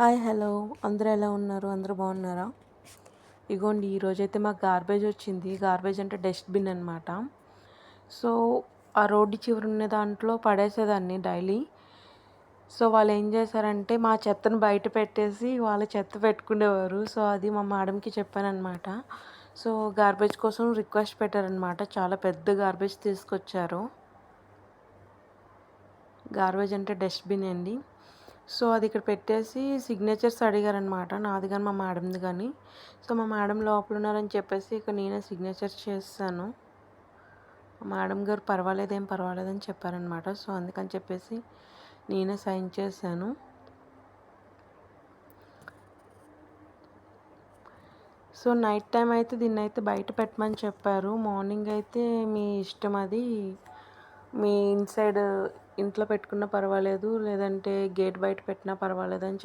Hi hello అందరూ ఎలా ఉన్నారు? అందరూ బాగున్నారా? ఇగోండి ఈరోజైతే మాకు గార్బేజ్ వచ్చింది. గార్బేజ్ అంటే డస్ట్‌బిన్ అనమాట. సో, ఆ రోడ్డు చివర ఉన్న దాంట్లో పడేసేదాన్ని డైలీ. సో, వాళ్ళేం చేశారంటే మా చెత్తను బయట పెట్టేసి వాళ్ళ చెత్త పెట్టుకునేవారు. సో, అది మా మేడంకి చెప్పాననమాట. సో, గార్బేజ్ కోసం రిక్వెస్ట్ పెట్టారనమాట. చాలా పెద్ద గార్బేజ్ తీసుకొచ్చారు. గార్బేజ్ అంటే డస్ట్‌బిన్ అండి. సో, అది ఇక్కడ పెట్టేసి సిగ్నేచర్స్ అడిగారనమాట. నాది గాని, మా మేడంది గాని. సో, మా మేడం లోపలున్నారని చెప్పేసి ఇక నేనే సిగ్నేచర్స్ చేసేసాను. మా మేడం గారు ఏం పర్వాలేదని చెప్పారనమాట. సో, అందుకని చెప్పేసి నేనే సైన్ చేశాను. సో, నైట్ టైమ్ అయితే దీన్నైతే బయట పెట్టమని చెప్పారు. మార్నింగ్ అయితే మీ ఇష్టం అది. మీ ఇంట్లో పెట్టుకున్నా పర్వాలేదు. లేదంటే గేట్ బయట పెట్టినా పర్వాలేదని చెప్పారు.